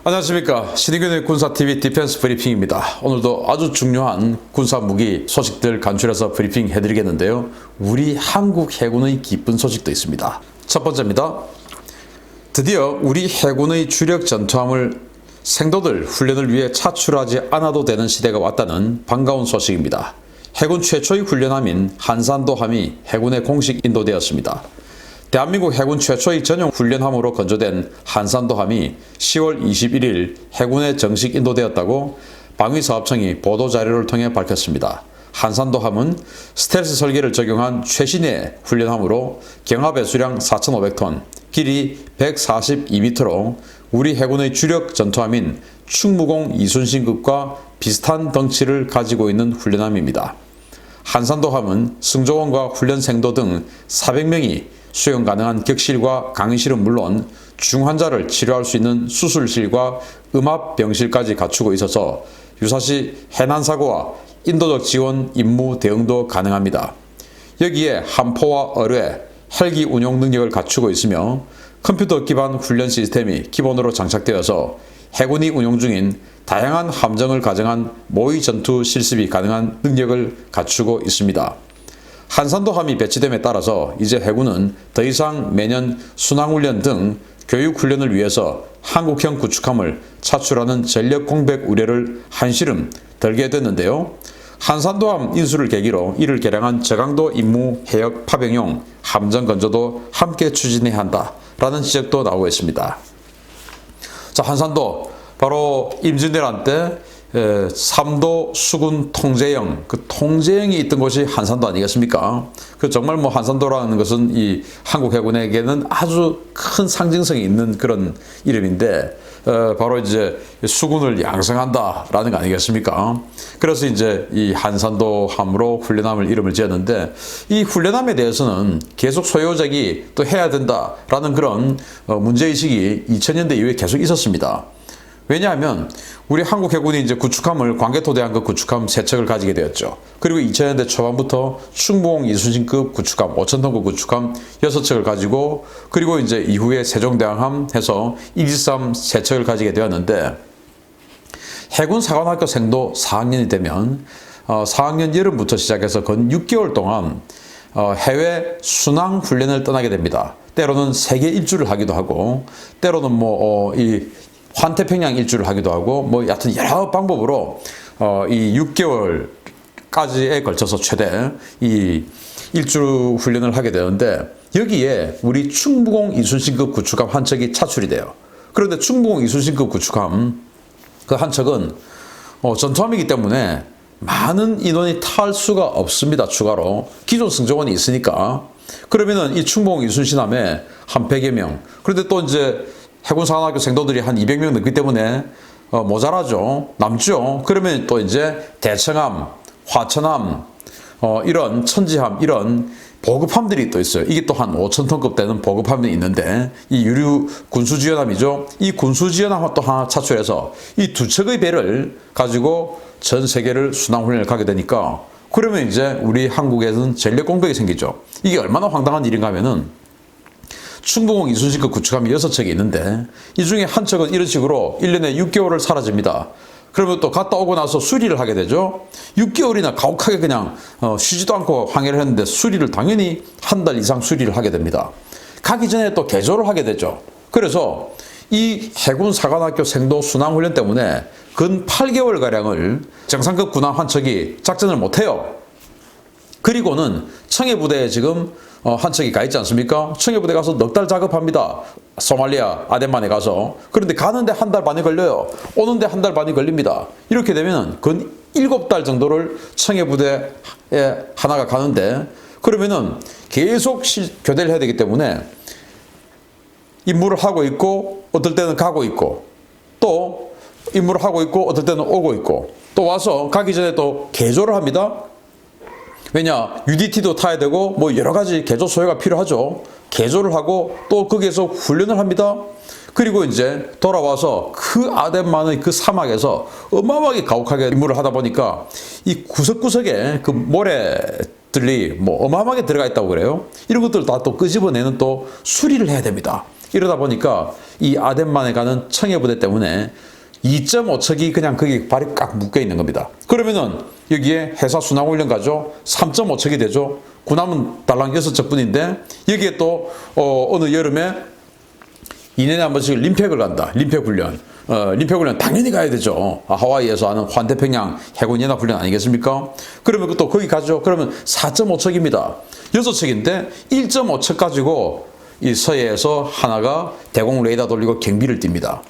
안녕하십니까. 신의균의 군사TV 디펜스 브리핑입니다. 오늘도 아주 중요한 군사무기 소식들 간추려서 브리핑 해드리겠는데요. 우리 한국 해군의 기쁜 소식도 있습니다. 첫 번째입니다. 드디어 우리 해군의 주력 전투함을 생도들 훈련을 위해 차출하지 않아도 되는 시대가 왔다는 반가운 소식입니다. 해군 최초의 훈련함인 한산도함이 해군에 공식 인도되었습니다. 대한민국 해군 최초의 전용 훈련함으로 건조된 한산도함이 10월 21일 해군에 정식 인도되었다고 방위사업청이 보도자료를 통해 밝혔습니다. 한산도함은 스텔스 설계를 적용한 최신의 훈련함으로 경하배수량 4,500톤, 길이 142m로 우리 해군의 주력 전투함인 충무공 이순신급과 비슷한 덩치를 가지고 있는 훈련함입니다. 한산도함은 승조원과 훈련생도 등 400명이 수용 가능한 격실과 강의실은 물론 중환자를 치료할 수 있는 수술실과 음압병실까지 갖추고 있어서 유사시 해난사고와 인도적 지원 임무 대응도 가능합니다. 여기에 함포와 어뢰, 헬기 운용 능력을 갖추고 있으며 컴퓨터 기반 훈련 시스템이 기본으로 장착되어서 해군이 운용 중인 다양한 함정을 가정한 모의 전투 실습이 가능한 능력을 갖추고 있습니다. 한산도함이 배치됨에 따라서 이제 해군은 더 이상 매년 순항훈련 등 교육훈련을 위해서 한국형 구축함을 차출하는 전력 공백 우려를 한시름 덜게 됐는데요. 한산도함 인수를 계기로 이를 개량한 저강도 임무 해역 파병용 함정 건조도 함께 추진해야 한다라는 지적도 나오고 있습니다. 자, 한산도 바로 임진왜란 때 3도 수군 통제영, 그 통제영이 있던 곳이 한산도 아니겠습니까? 그 정말 뭐 한산도라는 것은 이 한국 해군에게는 아주 큰 상징성이 있는 그런 이름인데, 바로 이제 수군을 양성한다라는 거 아니겠습니까? 그래서 이제 이 한산도함으로 훈련함을 이름을 지었는데, 이 훈련함에 대해서는 계속 소요적이 또 해야 된다라는 그런 문제의식이 2000년대 이후에 계속 있었습니다. 왜냐하면 우리 한국 해군이 이제 구축함을 광개토대함급 구축함 3척을 가지게 되었죠. 그리고 2000년대 초반부터 충무공 이순신급 구축함 5,000톤급 구축함 6척을 가지고, 그리고 이제 이후에 세종대왕함 해서 123 3척을 가지게 되었는데, 해군 사관학교 생도 4학년이 되면 4학년 여름부터 시작해서 건 6개월 동안 해외 순항 훈련을 떠나게 됩니다. 때로는 세계 일주를 하기도 하고, 때로는 이 환태평양 일주를 하기도 하고, 뭐 여하튼 여러 방법으로 이 6개월까지에 걸쳐서 최대 이 일주 훈련을 하게 되는데, 여기에 우리 충무공 이순신급 구축함 한 척이 차출이 돼요. 그런데 충무공 이순신급 구축함 그 한 척은 전투함이기 때문에 많은 인원이 탈 수가 없습니다. 추가로 기존 승조원이 있으니까. 그러면은 이 충무공 이순신함에 한 100여 명, 그런데 또 이제 해군사관학교 생도들이 한 200명 넘기 때문에 모자라죠. 남죠. 그러면 또 이제 대청함, 화천함, 이런 천지함, 이런 보급함들이 또 있어요. 이게 또 한 5,000톤급 되는 보급함이 있는데, 이 유류 군수지연함이죠. 이 군수지연함 또 하나 차출해서 이 두 척의 배를 가지고 전 세계를 순항훈련을 가게 되니까, 그러면 이제 우리 한국에서는 전력 공백이 생기죠. 이게 얼마나 황당한 일인가 하면은, 충무공 이순신급 구축함이 6척이 있는데, 이 중에 한 척은 이런 식으로 1년에 6개월을 사라집니다. 그러면 또 갔다 오고 나서 수리를 하게 되죠. 6개월이나 가혹하게 그냥 쉬지도 않고 항해를 했는데, 수리를 당연히 한 달 이상 수리를 하게 됩니다. 가기 전에 또 개조를 하게 되죠. 그래서 이 해군 사관학교 생도 순항훈련 때문에 근 8개월가량을 정상급 군함 한 척이 작전을 못해요. 그리고는 청해부대에 지금 한 척이 가 있지 않습니까? 청해부대 가서 넉 달 작업합니다. 소말리아 아덴만에 가서. 그런데 가는데 한 달 반이 걸려요. 오는데 한 달 반이 걸립니다. 이렇게 되면 근 7달 정도를 청해부대에 하나가 가는데, 그러면은 계속 교대를 해야 되기 때문에 임무를 하고 있고, 어떨 때는 가고 있고, 또 임무를 하고 있고, 어떨 때는 오고 있고, 또 와서 가기 전에 또 개조를 합니다. 왜냐, UDT도 타야 되고 뭐 여러 가지 개조 소요가 필요하죠. 개조를 하고 또 거기에서 훈련을 합니다. 그리고 이제 돌아와서 그 아덴만의 그 사막에서 어마어마하게 가혹하게 임무를 하다 보니까 이 구석구석에 그 모래들이 뭐 어마어마하게 들어가 있다고 그래요. 이런 것들 다 또 끄집어내는 또 수리를 해야 됩니다. 이러다 보니까 이 아덴만에 가는 청해부대 때문에 2.5척이 그냥 거기 발이 꽉 묶여 있는 겁니다. 그러면은 여기에 해사 순항훈련 가죠. 3.5척이 되죠. 군함은 달랑 6척 뿐인데 여기에 또 어느 여름에 2년에 한 번씩 림팩을 간다. 림팩 훈련. 림팩 훈련 당연히 가야 되죠. 하와이에서 하는 환태평양 해군 연합 훈련 아니겠습니까? 그러면 또 거기 가죠. 그러면 4.5척입니다. 6척인데 1.5척 가지고 이 서해에서 하나가 대공 레이더 돌리고 경비를 띱니다.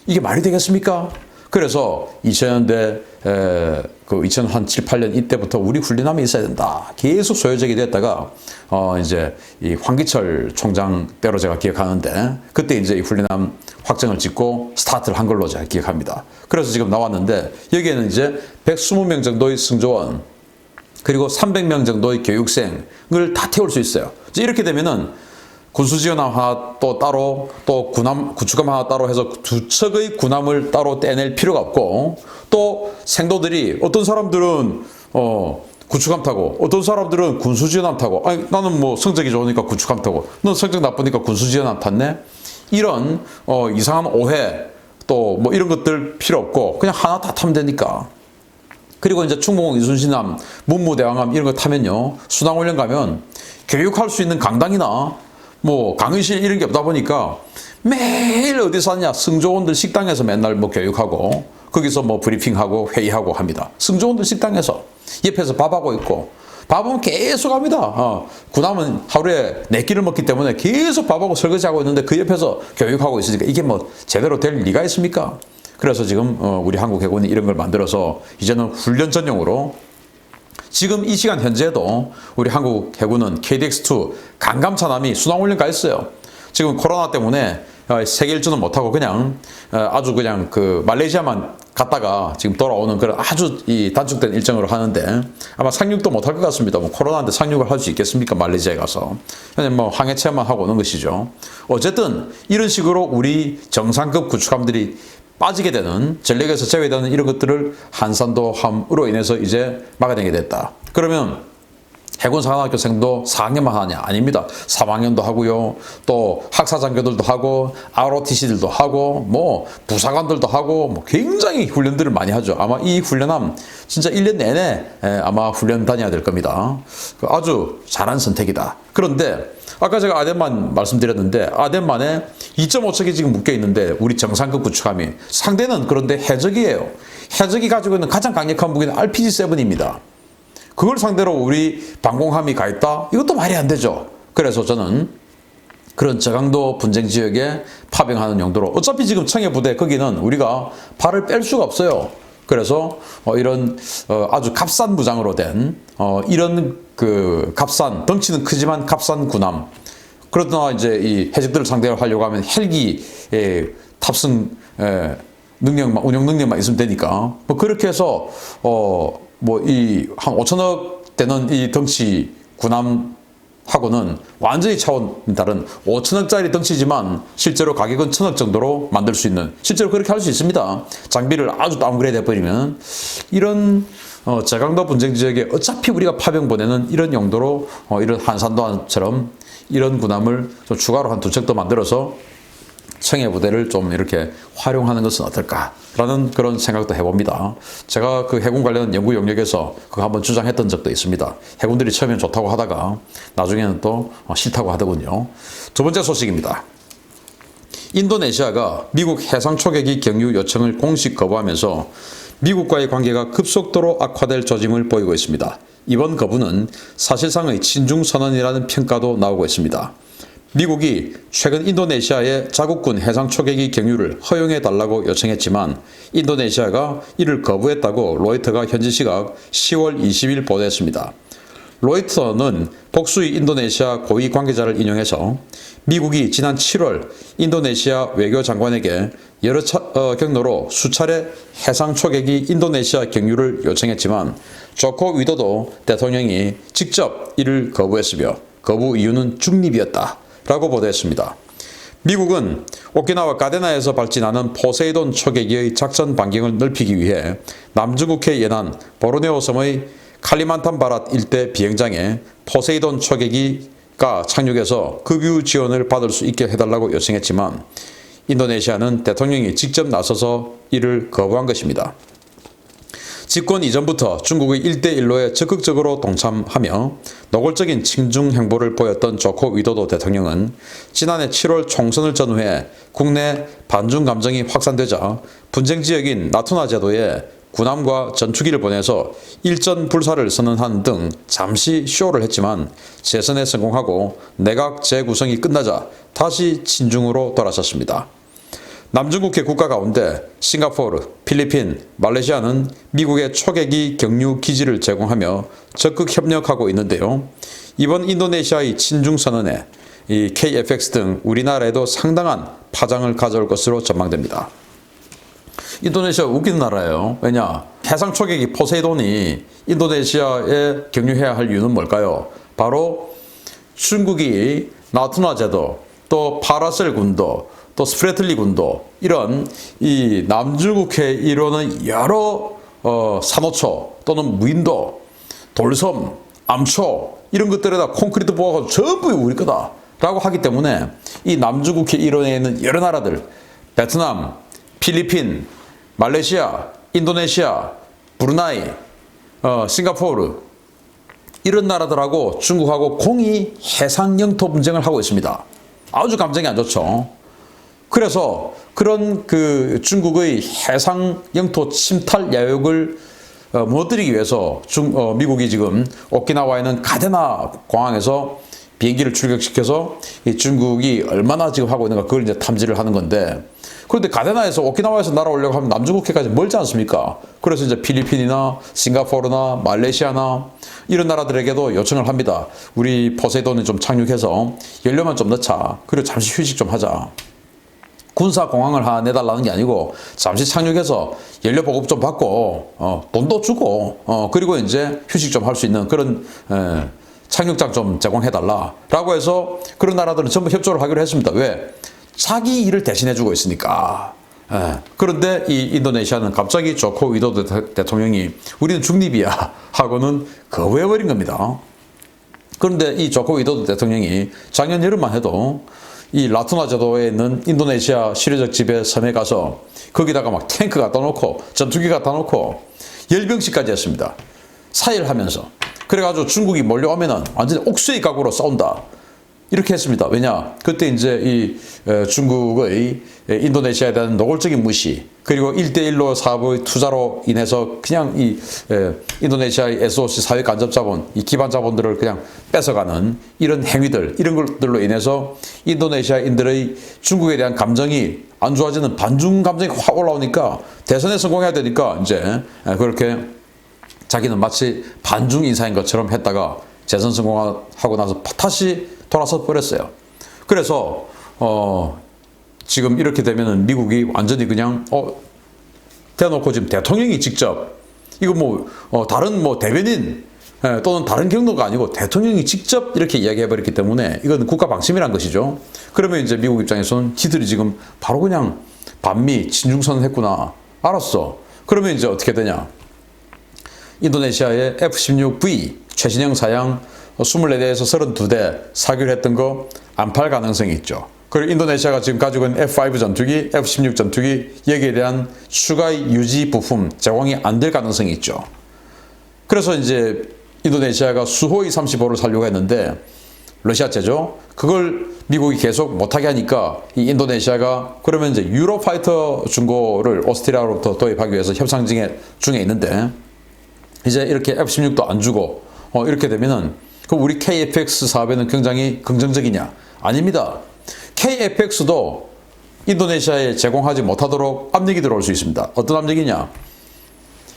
이게 말이 되겠습니까? 그래서 2000년대 그 2007, 8년 이때부터 우리 훈련함이 있어야 된다. 계속 소요적이 됐다가 이제 이 황기철 총장 때로 제가 기억하는데 그때 이제 이 훈련함 확정을 짓고 스타트를 한 걸로 제가 기억합니다. 그래서 지금 나왔는데 여기에는 이제 120명 정도의 승조원 그리고 300명 정도의 교육생을 다 태울 수 있어요. 이렇게 되면은 군수지원함 하나 또 따로 또 구축함 하나 따로 해서 두 척의 군함을 따로 떼낼 필요가 없고 또 생도들이 어떤 사람들은 구축함 타고 어떤 사람들은 군수지원함 타고 아니 나는 뭐 성적이 좋으니까 구축함 타고 넌 성적 나쁘니까 군수지원함 탔네 이런 이상한 오해 또 뭐 이런 것들 필요 없고 그냥 하나 다 타면 되니까. 그리고 이제 충무공 이순신함 문무대왕함 이런 거 타면요 순항훈련 가면 교육할 수 있는 강당이나 뭐 강의실 이런 게 없다 보니까 매일 어디서 하냐 승조원들 식당에서 맨날 뭐 교육하고 거기서 뭐 브리핑하고 회의하고 합니다. 승조원들 식당에서 옆에서 밥하고 있고 밥은 계속 합니다. 군함은 하루에 4끼를 먹기 때문에 계속 밥하고 설거지하고 있는데 그 옆에서 교육하고 있으니까 이게 뭐 제대로 될 리가 있습니까? 그래서 지금 우리 한국 해군이 이런 걸 만들어서 이제는 훈련 전용으로 지금 이 시간 현재도 우리 한국 해군은 KDX-2 강감차남이 순항훈련 가 있어요. 지금 코로나 때문에 세계 일주는 못하고 그냥 아주 그냥 그 말레이시아만 갔다가 지금 돌아오는 그런 아주 이 단축된 일정으로 하는데 아마 상륙도 못할 것 같습니다. 뭐 코로나인데 상륙을 할 수 있겠습니까? 말레이시아에 가서. 그냥 뭐 항해 체험만 하고 오는 것이죠. 어쨌든 이런 식으로 우리 정상급 구축함들이 빠지게 되는 전력에서 제외되는 이런 것들을 한산도함으로 인해서 이제 막아내게 됐다. 그러면 해군사관학교생도 4학년만 하냐? 아닙니다. 3학년도 하고요. 또 학사장교들도 하고 ROTC들도 하고 뭐 부사관들도 하고 뭐 굉장히 훈련들을 많이 하죠. 아마 이 훈련함 진짜 1년 내내 아마 훈련 다녀야 될 겁니다. 아주 잘한 선택이다. 그런데 아까 제가 아덴만 말씀드렸는데 아덴만에 2.5척이 지금 묶여 있는데 우리 정상급 구축함이 상대는 그런데 해적이에요. 해적이 가지고 있는 가장 강력한 무기는 RPG-7입니다. 그걸 상대로 우리 방공함이 가 있다? 이것도 말이 안 되죠. 그래서 저는 그런 저강도 분쟁 지역에 파병하는 용도로 어차피 지금 청해부대 거기는 우리가 발을 뺄 수가 없어요. 그래서 이런 아주 값싼 무장으로 된 이런 그 값싼 덩치는 크지만 값싼 군함 그러나 이제 이 해적들을 상대로 하려고 하면 헬기 탑승 능력만 운용 능력만 있으면 되니까 뭐 그렇게 해서 뭐 이 한 5천억 되는 이 덩치 군함하고는 완전히 차원이 다른 5천억짜리 덩치지만 실제로 가격은 1,000억 정도로 만들 수 있는 실제로 그렇게 할 수 있습니다. 장비를 아주 다운그레이드 해버리면 이런 저강도 분쟁 지역에 어차피 우리가 파병 보내는 이런 용도로 이런 한산도함처럼 이런 군함을 좀 추가로 한 2척 더 만들어서 청해부대를 좀 이렇게 활용하는 것은 어떨까라는 그런 생각도 해봅니다. 제가 그 해군 관련 연구 영역에서 그거 한번 주장했던 적도 있습니다. 해군들이 처음엔 좋다고 하다가 나중에는 또 싫다고 하더군요. 두 번째 소식입니다. 인도네시아가 미국 해상 초계기 경유 요청을 공식 거부하면서 미국과의 관계가 급속도로 악화될 조짐을 보이고 있습니다. 이번 거부는 사실상의 친중 선언이라는 평가도 나오고 있습니다. 미국이 최근 인도네시아의 자국군 해상 초계기 경유를 허용해 달라고 요청했지만 인도네시아가 이를 거부했다고 로이터가 현지 시각 10월 20일 보도했습니다. 로이터는 복수의 인도네시아 고위 관계자를 인용해서 미국이 지난 7월 인도네시아 외교장관에게 여러 경로로 수차례 해상 초계기 인도네시아 경유를 요청했지만 조코 위도도 대통령이 직접 이를 거부했으며 거부 이유는 중립이었다. 라고 보도했습니다. 미국은 오키나와 가데나에서 발진하는 포세이돈 초계기의 작전 반경을 넓히기 위해 남중국해 연안 보르네오 섬의 칼리만탄 바랏 일대 비행장에 포세이돈 초계기 가 착륙해서 급유 지원을 받을 수 있게 해달라고 요청했지만 인도네시아는 대통령이 직접 나서서 이를 거부한 것입니다. 집권 이전부터 중국의 1대1로에 적극적으로 동참하며 노골적인 친중 행보를 보였던 조코 위도도 대통령은 지난해 7월 총선을 전후해 국내 반중 감정이 확산되자 분쟁 지역인 나투나 제도에 군함과 전투기를 보내서 일전 불사를 선언한 등 잠시 쇼를 했지만 재선에 성공하고 내각 재구성이 끝나자 다시 친중으로 돌아섰습니다. 남중국해 국가 가운데 싱가포르, 필리핀, 말레이시아는 미국의 초계기 경유 기지를 제공하며 적극 협력하고 있는데요. 이번 인도네시아의 친중 선언에 이 KFX 등 우리나라에도 상당한 파장을 가져올 것으로 전망됩니다. 인도네시아 웃기는 나라예요. 왜냐? 해상 초계기 포세이돈이 인도네시아에 경유해야 할 이유는 뭘까요? 바로 중국이 나투나 제도, 또 파라셀 군도, 또 스프레틀리 군도 이런 이 남중국해에 이루는 여러 산호초 또는 무인도, 돌섬, 암초 이런 것들에다 콘크리트 부어가지고 전부 우리 거다 라고 하기 때문에 이 남중국해 일원에 있는 여러 나라들 베트남, 필리핀, 말레이시아, 인도네시아, 브루나이, 싱가포르 이런 나라들하고 중국하고 공이 해상 영토 분쟁을 하고 있습니다. 아주 감정이 안 좋죠. 그래서 그런 그 중국의 해상 영토 침탈 야욕을 무너뜨리기 위해서 미국이 지금 오키나와에 있는 가데나 공항에서 비행기를 출격시켜서 이 중국이 얼마나 지금 하고 있는가 그걸 이제 탐지를 하는 건데, 그런데 가데나에서 오키나와에서 날아오려고 하면 남중국해까지 멀지 않습니까? 그래서 이제 필리핀이나 싱가포르나 말레이시아나 이런 나라들에게도 요청을 합니다. 우리 포세이돈에 좀 착륙해서 연료만 좀 넣자. 그리고 잠시 휴식 좀 하자. 군사 공항을 하나 내달라는 게 아니고 잠시 착륙해서 연료 보급 좀 받고 돈도 주고 그리고 이제 휴식 좀 할 수 있는 그런 착륙장 좀 제공해달라라고 해서 그런 나라들은 전부 협조를 하기로 했습니다. 왜? 자기 일을 대신해주고 있으니까. 그런데 이 인도네시아는 갑자기 조코 위도도 대통령이 우리는 중립이야 하고는 거부해버린 겁니다. 그런데 이 조코 위도도 대통령이 작년 여름만 해도 이 라투나 제도에 있는 인도네시아 시려적 지배 섬에 가서 거기다가 막 탱크 갖다 놓고 전투기 갖다 놓고 열병식까지 했습니다. 사일하면서. 그래가지고 중국이 몰려오면은 완전히 옥수의 각오로 싸운다. 이렇게 했습니다. 왜냐? 그때 이제 이 중국의 인도네시아에 대한 노골적인 무시, 그리고 1대1로 사업의 투자로 인해서 그냥 이 인도네시아의 SOC 사회 간접 자본, 이 기반 자본들을 그냥 뺏어가는 이런 행위들, 이런 것들로 인해서 인도네시아인들의 중국에 대한 감정이 안 좋아지는 반중 감정이 확 올라오니까 대선에 성공해야 되니까 이제 그렇게 자기는 마치 반중 인사인 것처럼 했다가 재선 성공하고 나서 다시 돌아서 버렸어요. 그래서 지금 이렇게 되면은 미국이 완전히 그냥 대놓고 지금 대통령이 직접 이거 뭐 다른 뭐 대변인 또는 다른 경로가 아니고 대통령이 직접 이렇게 이야기해 버렸기 때문에 이건 국가 방침이란 것이죠. 그러면 이제 미국 입장에서는 지들이 지금 바로 그냥 반미 친중선언 했구나. 알았어. 그러면 이제 어떻게 되냐? 인도네시아의 F-16V 최신형 사양 24대에서 32대 사기를 했던 거 안 팔 가능성이 있죠. 그리고 인도네시아가 지금 가지고 있는 F-5 전투기, F-16 전투기 여기에 대한 추가 유지 부품 제공이 안 될 가능성이 있죠. 그래서 이제 인도네시아가 수호이 35를 살려고 했는데 러시아제죠. 그걸 미국이 계속 못하게 하니까 이 인도네시아가 그러면 이제 유로파이터 중고를 오스트리아로부터 도입하기 위해서 협상 중에 있는데 이제 이렇게 F-16도 안 주고 이렇게 되면은 그럼 우리 KFX 사업에는 굉장히 긍정적이냐? 아닙니다. KFX도 인도네시아에 제공하지 못하도록 압력이 들어올 수 있습니다. 어떤 압력이냐?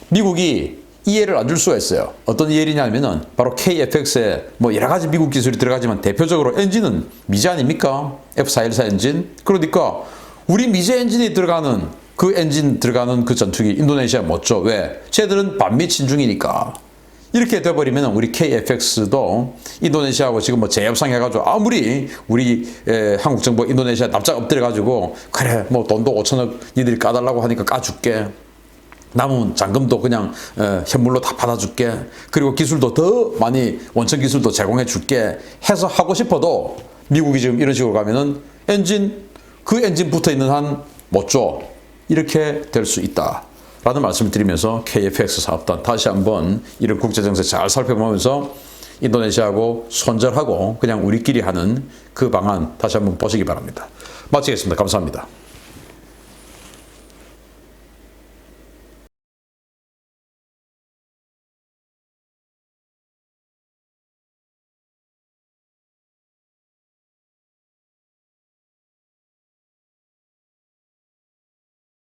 미국이 이해를 안 줄 수가 있어요. 어떤 이해냐면은 바로 KFX에 뭐 여러 가지 미국 기술이 들어가지만 대표적으로 엔진은 미제 아닙니까? F414 엔진. 그러니까 우리 미제 엔진이 들어가는 그 엔진 들어가는 그 전투기 인도네시아 못 줘. 왜? 쟤들은 반미 친중이니까. 이렇게 돼버리면 우리 KFX도 인도네시아하고 지금 뭐 재협상 해가지고 아무리 우리 한국 정부 인도네시아 납작 엎드려가지고 그래 뭐 돈도 5천억 니들이 까달라고 하니까 까줄게. 남은 잔금도 그냥 현물로 다 받아줄게. 그리고 기술도 더 많이 원천 기술도 제공해 줄게 해서 하고 싶어도 미국이 지금 이런 식으로 가면은 그 엔진 붙어 있는 한 못 줘. 이렇게 될 수 있다. 라는 말씀을 드리면서 KFX 사업단 다시 한번 이런 국제정세 잘 살펴보면서 인도네시아하고 손절하고 그냥 우리끼리 하는 그 방안 다시 한번 보시기 바랍니다. 마치겠습니다. 감사합니다.